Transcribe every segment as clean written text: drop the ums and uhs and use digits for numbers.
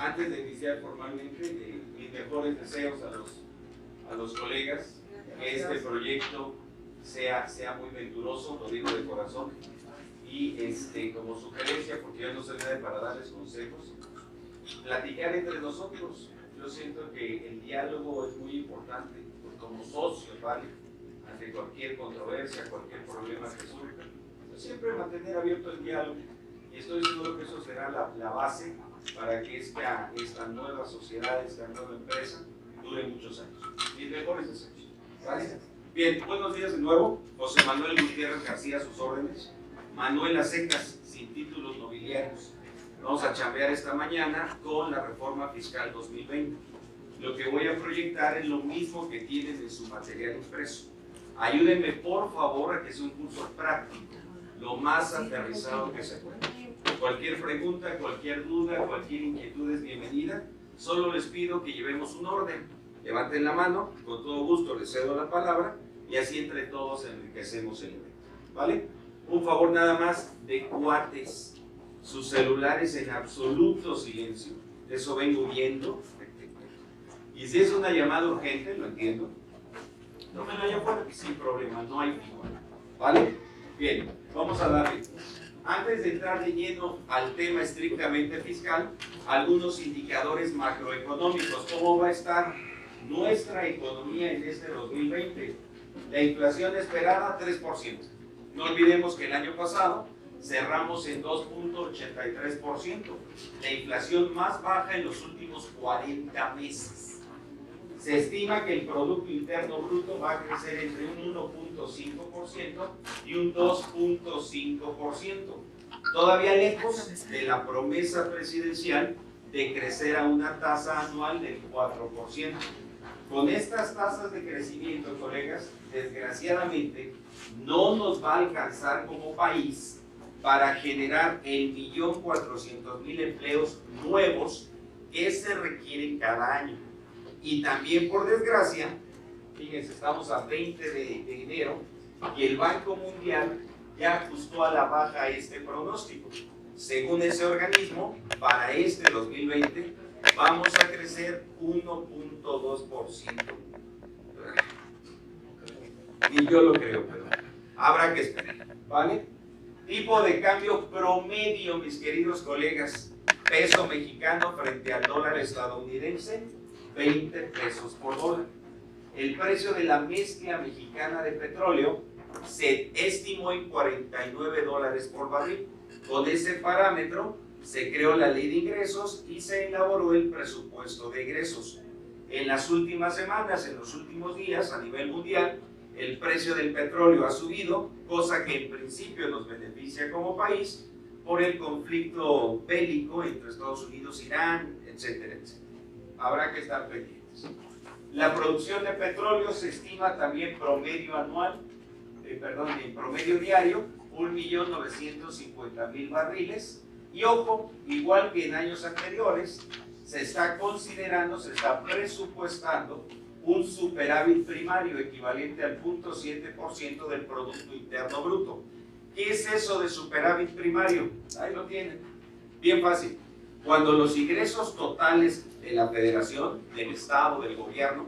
Antes de iniciar formalmente, mis mejores deseos a los colegas, que este proyecto sea muy venturoso, lo digo de corazón, y como sugerencia, porque yo no soy nadie para darles consejos, platicar entre nosotros. Yo siento que el diálogo es muy importante, pues como socios, ¿vale? Ante cualquier controversia, cualquier problema que surja, pues siempre mantener abierto el diálogo, y estoy seguro que eso será la base para que esta nueva sociedad, esta nueva empresa, dure muchos años. Mis mejores deseos. ¿Vale? Bien, buenos días de nuevo. José Manuel Gutiérrez García, a sus órdenes. Manuel Acecas, sin títulos nobiliarios. Vamos a chambear esta mañana con la reforma fiscal 2020. Lo que voy a proyectar es lo mismo que tienen en su material impreso. Ayúdenme, por favor, a que sea un curso práctico, lo más aterrizado que se pueda. Cualquier pregunta, cualquier duda, cualquier inquietud es bienvenida. Solo les pido que llevemos un orden. Levanten la mano, con todo gusto les cedo la palabra y así entre todos enriquecemos el evento. ¿Vale? Un favor nada más de cuates. Sus celulares en absoluto silencio. Eso vengo viendo. Y si es una llamada urgente, lo entiendo. No me lo hayan fuera, sin problema, no hay figura. ¿Vale? Bien, vamos a darle. Antes de entrar de lleno al tema estrictamente fiscal, algunos indicadores macroeconómicos. ¿Cómo va a estar nuestra economía en este 2020? La inflación esperada, 3%. No olvidemos que el año pasado cerramos en 2.83%, la inflación más baja en los últimos 40 meses. Se estima que el Producto Interno Bruto va a crecer entre un 1.5% y un 2.5%, todavía lejos de la promesa presidencial de crecer a una tasa anual del 4%. Con estas tasas de crecimiento, colegas, desgraciadamente no nos va a alcanzar como país para generar el 1.400.000 empleos nuevos que se requieren cada año. Y también, por desgracia, fíjense, estamos a 20 de enero y el Banco Mundial ya ajustó a la baja este pronóstico. Según ese organismo, para este 2020 vamos a crecer 1.2%. Y yo lo creo, pero habrá que esperar, ¿vale? Tipo de cambio promedio, mis queridos colegas, peso mexicano frente al dólar estadounidense, 20 pesos por dólar. El precio de la mezcla mexicana de petróleo se estimó en $49 por barril. Con ese parámetro se creó la ley de ingresos y se elaboró el presupuesto de egresos. En las últimas semanas, en los últimos días, a nivel mundial, el precio del petróleo ha subido, cosa que en principio nos beneficia como país por el conflicto bélico entre Estados Unidos e Irán, etcétera, etcétera. Habrá que estar pendientes. La producción de petróleo se estima también promedio anual, en promedio diario, 1.950.000 barriles. Y ojo, igual que en años anteriores, se está considerando, se está presupuestando un superávit primario equivalente al 0.7% del Producto Interno Bruto. ¿Qué es eso de superávit primario? Ahí lo tienen. Bien fácil. Cuando los ingresos totales de la federación, del estado, del gobierno,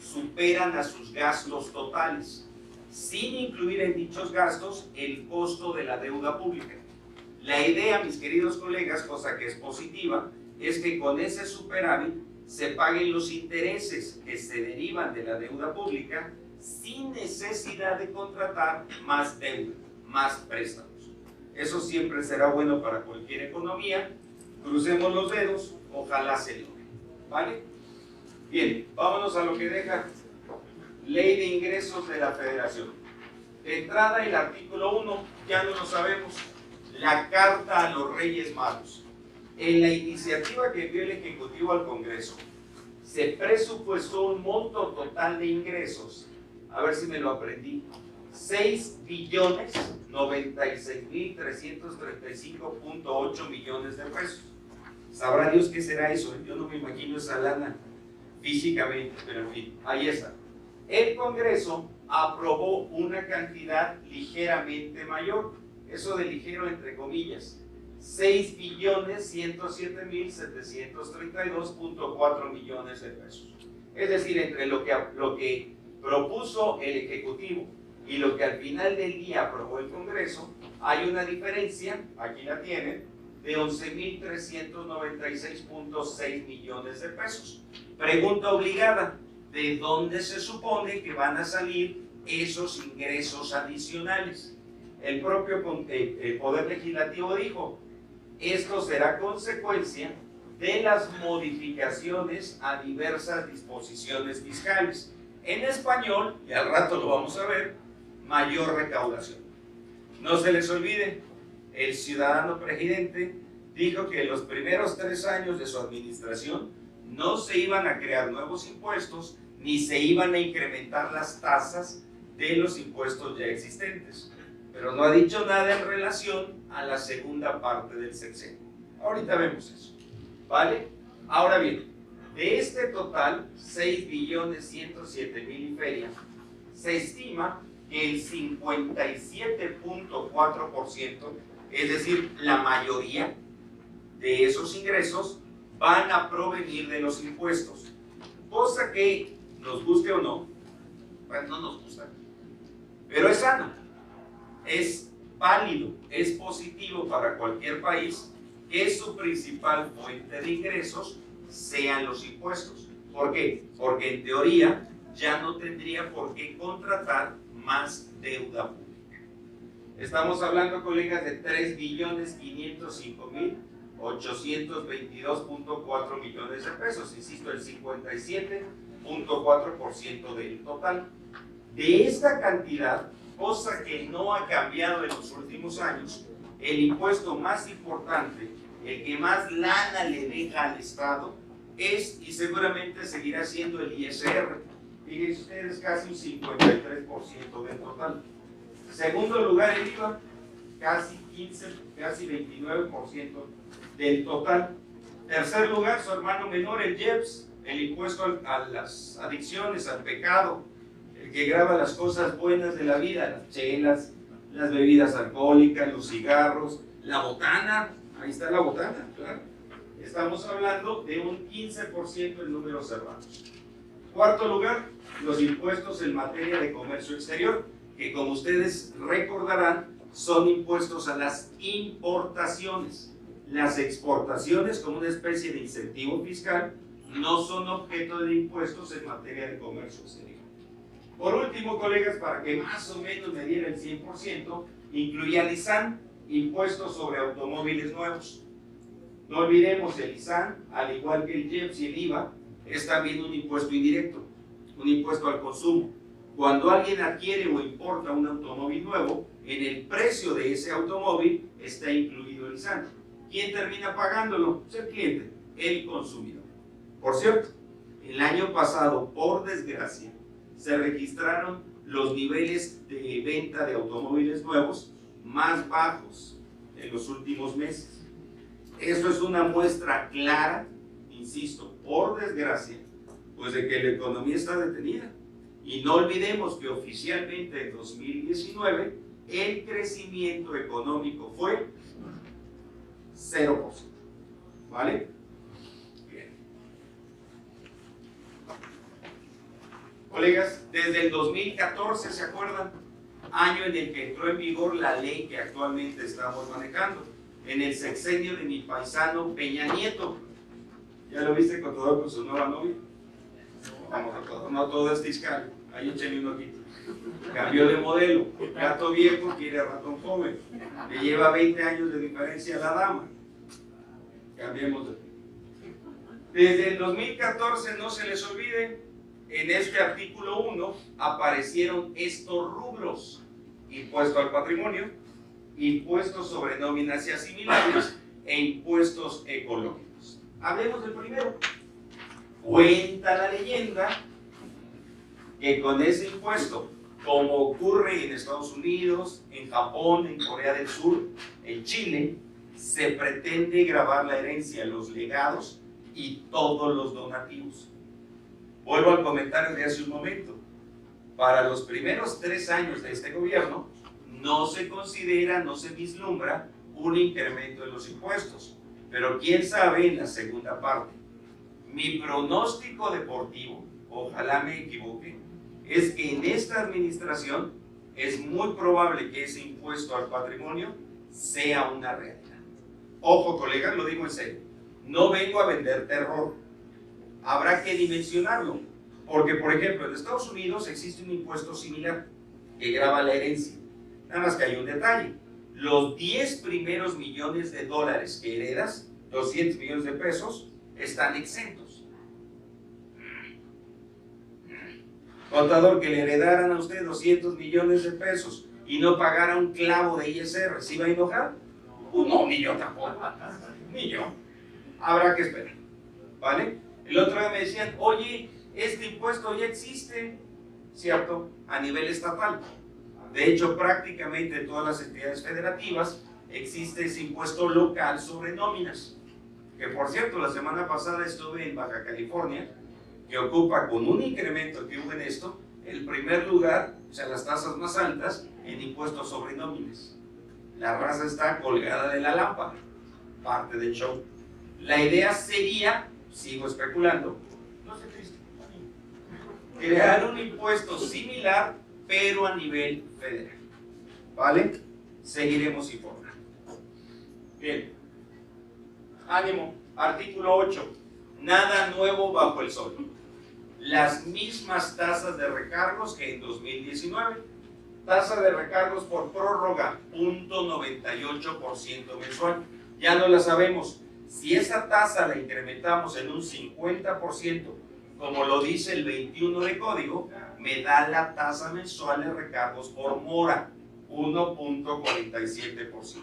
superan a sus gastos totales, sin incluir en dichos gastos el costo de la deuda pública. La idea, mis queridos colegas, cosa que es positiva, es que con ese superávit se paguen los intereses que se derivan de la deuda pública sin necesidad de contratar más deuda, más préstamos. Eso siempre será bueno para cualquier economía. Crucemos los dedos, ojalá se logre. ¿Vale? Bien, vámonos a lo que deja Ley de Ingresos de la Federación. De entrada, el artículo 1, ya no lo sabemos, la Carta a los Reyes Magos. En la iniciativa que envió el Ejecutivo al Congreso, se presupuestó un monto total de ingresos, a ver si me lo aprendí, 6.096.335.8 millones de pesos. Sabrá Dios qué será eso, yo no me imagino esa lana físicamente, pero en fin, ahí está. El Congreso aprobó una cantidad ligeramente mayor, eso de ligero entre comillas, 6.107.732.4 millones de pesos. Es decir, entre lo que propuso el Ejecutivo y lo que al final del día aprobó el Congreso, hay una diferencia, aquí la tienen, de 11.396.6 millones de pesos. Pregunta obligada, ¿de dónde se supone que van a salir esos ingresos adicionales? El propio Poder Legislativo dijo, esto será consecuencia de las modificaciones a diversas disposiciones fiscales. En español, y al rato lo vamos a ver, mayor recaudación. No se les olvide, el ciudadano presidente dijo que en los primeros 3 años de su administración no se iban a crear nuevos impuestos ni se iban a incrementar las tasas de los impuestos ya existentes. Pero no ha dicho nada en relación a la segunda parte del sexenio. Ahorita vemos eso, ¿vale? Ahora bien, de este total, 6.107.000 y feria, se estima que el 57.4%, es decir, la mayoría de esos ingresos, van a provenir de los impuestos. Cosa que, nos guste o no, pues no nos gusta, pero es sano, es válido, es positivo para cualquier país que su principal fuente de ingresos sean los impuestos. ¿Por qué? Porque en teoría ya no tendría por qué contratar más deuda pública. Estamos hablando, colegas, de 3.505.822.4 millones de pesos, insisto, el 57.4% del total. De esta cantidad, cosa que no ha cambiado en los últimos años, el impuesto más importante, el que más lana le deja al Estado, es y seguramente seguirá siendo el ISR. Fíjense ustedes, casi un 53% del total. Segundo lugar, el IVA, casi 29% del total. Tercer lugar, su hermano menor, el IEPS, el impuesto a las adicciones, al pecado, el que grava las cosas buenas de la vida, las chelas, las bebidas alcohólicas, los cigarros, la botana, ahí está la botana, claro. Estamos hablando de un 15% en números cerrados. Cuarto lugar, los impuestos en materia de comercio exterior, que como ustedes recordarán, son impuestos a las importaciones. Las exportaciones, como una especie de incentivo fiscal, no son objeto de impuestos en materia de comercio exterior. Por último, colegas, para que más o menos me diera el 100%, incluía el ISAN, impuestos sobre automóviles nuevos. No olvidemos, el ISAN, al igual que el IEPS y el IVA, es también un impuesto indirecto, un impuesto al consumo. Cuando alguien adquiere o importa un automóvil nuevo, en el precio de ese automóvil está incluido el ISAN. ¿Quién termina pagándolo? Pues el cliente, el consumidor. Por cierto, el año pasado, por desgracia, se registraron los niveles de venta de automóviles nuevos más bajos en los últimos meses. Eso es una muestra clara, insisto, por desgracia, pues de que la economía está detenida. Y no olvidemos que oficialmente en 2019 el crecimiento económico fue 0%. ¿Vale? Bien. Colegas, desde el 2014, ¿se acuerdan? Año en el que entró en vigor la ley que actualmente estamos manejando, en el sexenio de mi paisano Peña Nieto. ¿Ya lo viste con su nueva novia? Vamos a todo, no todo es fiscal. Ahí échenle uno aquí. Cambió de modelo. Gato viejo quiere ratón joven. Le lleva 20 años de diferencia a la dama. Cambiemos de. Desde el 2014, no se les olvide, en este artículo 1 aparecieron estos rubros: impuesto al patrimonio, impuestos sobre nóminas y asimilables e impuestos ecológicos. Hablemos del primero. Cuenta la leyenda que con ese impuesto, como ocurre en Estados Unidos, en Japón, en Corea del Sur, en Chile, se pretende gravar la herencia, los legados y todos los donativos. Vuelvo al comentario de hace un momento. Para los primeros 3 años de este gobierno, no se considera, no se vislumbra un incremento en los impuestos. Pero quién sabe en la segunda parte. Mi pronóstico deportivo, ojalá me equivoque, es que en esta administración es muy probable que ese impuesto al patrimonio sea una realidad. Ojo, colegas, lo digo en serio. No vengo a vender terror. Habrá que dimensionarlo. Porque, por ejemplo, en Estados Unidos existe un impuesto similar que grava la herencia. Nada más que hay un detalle. Los 10 primeros millones de dólares que heredas, 200 millones de pesos, están exentos. Contador, que le heredaran a usted 200 millones de pesos y no pagara un clavo de ISR, ¿sí va a enojar? No, ni yo tampoco. Ni yo. Habrá que esperar. ¿Vale? El otro día me decían, oye, este impuesto ya existe, ¿cierto? A nivel estatal. De hecho, prácticamente en todas las entidades federativas existe ese impuesto local sobre nóminas. Que por cierto, la semana pasada estuve en Baja California, que ocupa con un incremento que hubo en esto, el primer lugar, o sea, las tasas más altas en impuestos sobre nóminas. La raza está colgada de la lámpara, parte del show. La idea sería, sigo especulando, no sé, crear un impuesto similar, pero a nivel federal. ¿Vale? Seguiremos informando. Bien. Ánimo. Artículo 8. Nada nuevo bajo el sol. Las mismas tasas de recargos que en 2019. Tasa de recargos por prórroga, 0.98% mensual. Ya no la sabemos. Si esa tasa la incrementamos en un 50%, como lo dice el 21 de código, me da la tasa mensual de recargos por mora, 1.47%.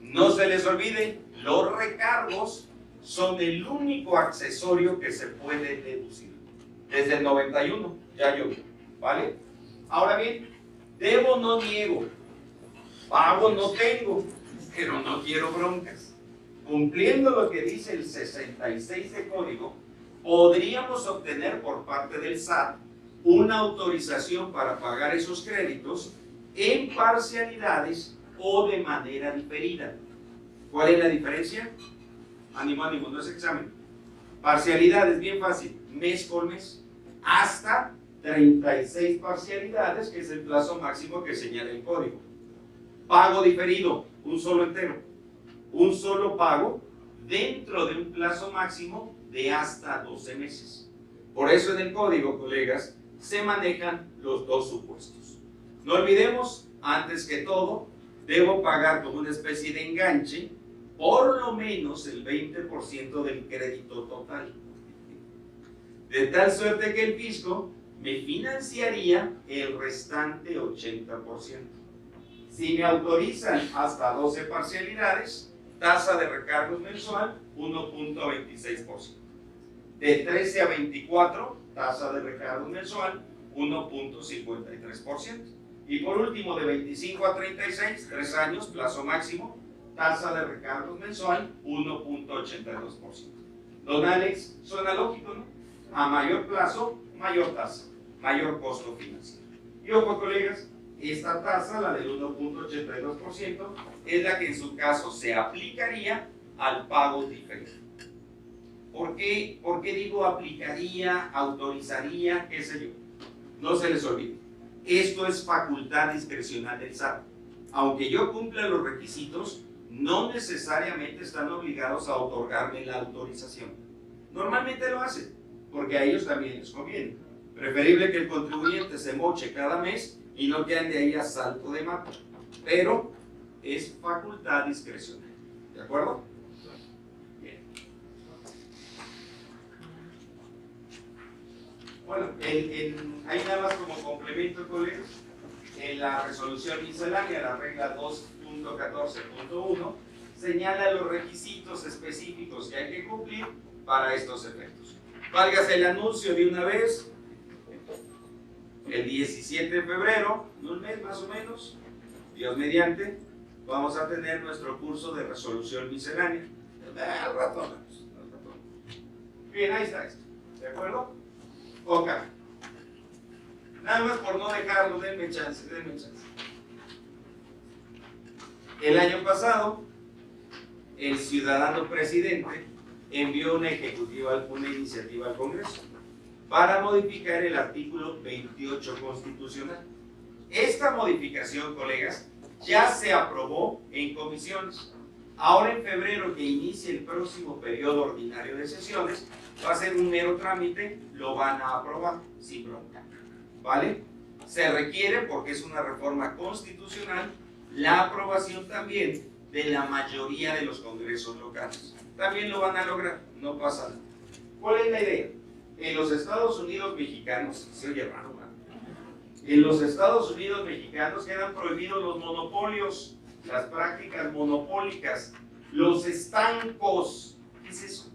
No se les olvide, los recargos son el único accesorio que se puede deducir. Desde el 91, ya yo, ¿vale? Ahora bien, debo no niego, pago no tengo, pero no quiero broncas. Cumpliendo lo que dice el 66 de código, podríamos obtener por parte del SAT una autorización para pagar esos créditos en parcialidades o de manera diferida. ¿Cuál es la diferencia? Ánimo, ánimo, no es examen. Parcialidades, bien fácil, mes por mes, hasta 36 parcialidades, que es el plazo máximo que señala el código. Pago diferido, un solo entero, un solo pago dentro de un plazo máximo de hasta 12 meses. Por eso en el código, colegas, se manejan los dos supuestos. No olvidemos, antes que todo, debo pagar como una especie de enganche por lo menos el 20% del crédito total. De tal suerte que el fisco me financiaría el restante 80%. Si me autorizan hasta 12 parcialidades, tasa de recargos mensual 1.26%. De 13 a 24, tasa de recargos mensual 1.53%. Y por último, de 25 a 36, 3 años, plazo máximo, tasa de recargos mensual 1.82%. Don Alex, suena lógico, ¿no? A mayor plazo, mayor tasa, mayor costo financiero. Y ojo, colegas, esta tasa, la del 1.82%, es la que en su caso se aplicaría al pago diferido. ¿Por qué digo aplicaría, autorizaría, qué sé yo? No se les olvide. Esto es facultad discrecional del SAT. Aunque yo cumpla los requisitos, no necesariamente están obligados a otorgarme la autorización. Normalmente lo hacen, porque a ellos también les conviene. Preferible que el contribuyente se moche cada mes y no que ande ahí a salto de mata. Pero es facultad discrecional. ¿De acuerdo? Bien. Bueno, hay nada más como complemento, colegas. En la resolución miscelánea, la regla 2.14.1, señala los requisitos específicos que hay que cumplir para estos efectos. Válgase el anuncio de una vez, el 17 de febrero, en un mes más o menos, Dios mediante, vamos a tener nuestro curso de resolución miscelánea. Al rato hablamos. Bien, ahí está esto. ¿De acuerdo? Ok. Nada más por no dejarlo, denme chance. El año pasado el ciudadano presidente envió una iniciativa al Congreso para modificar el artículo 28 constitucional. Esta modificación, colegas, ya se aprobó en comisiones. Ahora en febrero, que inicie el próximo periodo ordinario de sesiones, va a ser un mero trámite, lo van a aprobar sin bronca, ¿vale? Se requiere, porque es una reforma constitucional, la aprobación también de la mayoría de los congresos locales. También lo van a lograr, no pasa nada. ¿Cuál es la idea? En los Estados Unidos mexicanos, se oye raro, ¿no? En los Estados Unidos mexicanos quedan prohibidos los monopolios, las prácticas monopólicas, los estancos. ¿Qué es eso?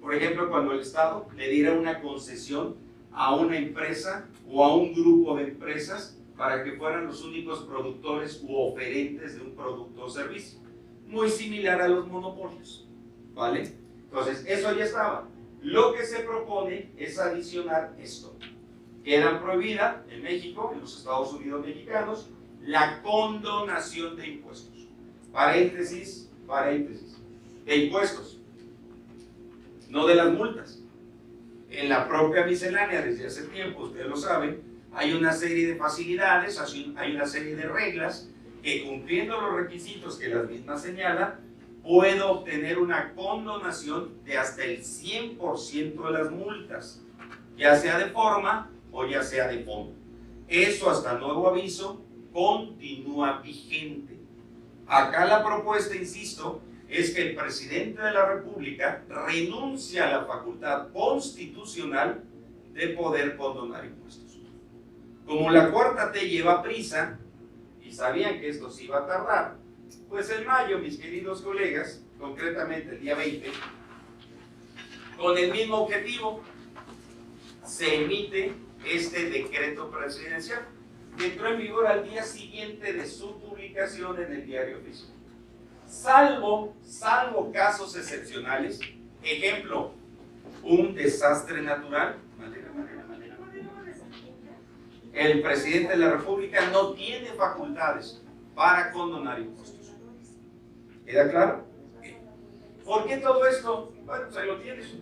Por ejemplo, cuando el Estado le diera una concesión a una empresa o a un grupo de empresas para que fueran los únicos productores u oferentes de un producto o servicio. Muy similar a los monopolios, ¿vale? Entonces, eso ya estaba. Lo que se propone es adicionar esto. Queda prohibida en México, en los Estados Unidos mexicanos, la condonación de impuestos. Paréntesis, de impuestos, no de las multas. En la propia miscelánea, desde hace tiempo, ustedes lo saben, hay una serie de facilidades, hay una serie de reglas que, cumpliendo los requisitos que las mismas señalan, puedo obtener una condonación de hasta el 100% de las multas, ya sea de forma o ya sea de fondo. Eso, hasta nuevo aviso, continúa vigente. Acá la propuesta, insisto, es que el presidente de la República renuncia a la facultad constitucional de poder condonar impuestos. Como la cuarta T lleva prisa, y sabían que esto se iba a tardar, pues en mayo, mis queridos colegas, concretamente el día 20, con el mismo objetivo, se emite este decreto presidencial, que entró en vigor al día siguiente de su publicación en el Diario Oficial. Salvo casos excepcionales, ejemplo, un desastre natural, el presidente de la República no tiene facultades para condonar impuestos. ¿Queda claro? ¿Por qué todo esto? Bueno, pues ahí lo tienes.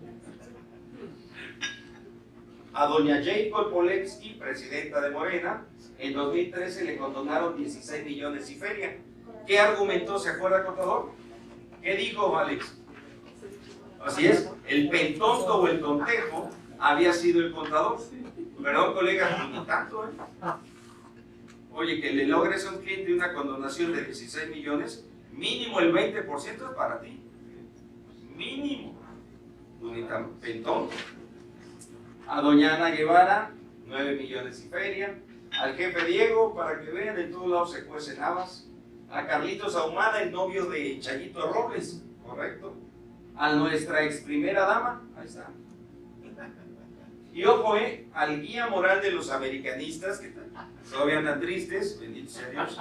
A doña Jacob Polensky, presidenta de Morena, en 2013 le condonaron 16 millones y feria. ¿Qué argumentó? ¿Se acuerda, contador? ¿Qué dijo, Alex? Así es, el pentonto o el tontejo había sido el contador. Perdón, colega, ni tanto, ¿eh? Oye, que le logres a un cliente una condonación de 16 millones, mínimo el 20% es para ti. Mínimo. Ni tan pentonto. A doña Ana Guevara, 9 millones y feria. Al jefe Diego, para que vean, en todos lados se cuecen habas. A Carlitos Ahumada, el novio de Chayito Robles, correcto. A nuestra ex primera dama, ahí está. Y ojo, al guía moral de los americanistas, que todavía andan tristes, bendito sea Dios.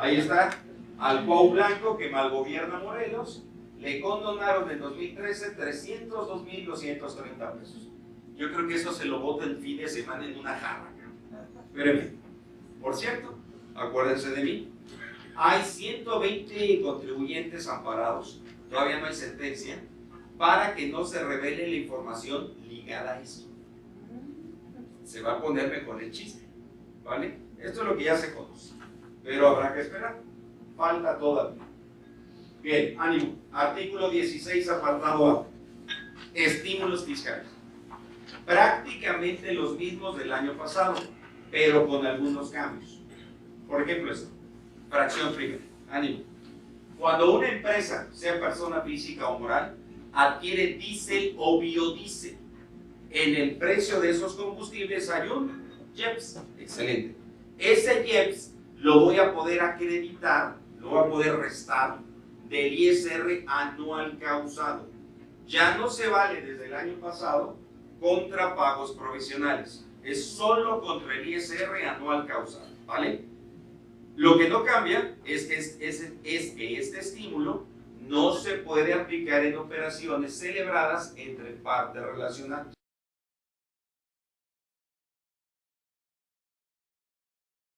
Ahí está. Al Cuau Blanco, que malgobierna Morelos, le condonaron en 2013 $302,230 pesos. Yo creo que eso se lo bota el fin de semana en una jarra. Pero en fin, por cierto, acuérdense de mí, hay 120 contribuyentes amparados, todavía no hay sentencia, para que no se revele la información ligada a esto. Se va a poner mejor el chiste, ¿vale? Esto es lo que ya se conoce, pero habrá que esperar, falta todavía. Bien, ánimo. Artículo 16, apartado A. Estímulos fiscales. Prácticamente los mismos del año pasado, pero con algunos cambios. Por ejemplo, esto. Fracción primera. Ánimo. Cuando una empresa, sea persona física o moral, adquiere diésel o biodiesel, en el precio de esos combustibles hay un IEPS. Excelente. Ese IEPS lo voy a poder acreditar, lo voy a poder restar del ISR anual causado. Ya no se vale desde el año pasado contra pagos provisionales. Es solo contra el ISR anual causado, ¿vale? Lo que no cambia es que este estímulo no se puede aplicar en operaciones celebradas entre partes relacionadas.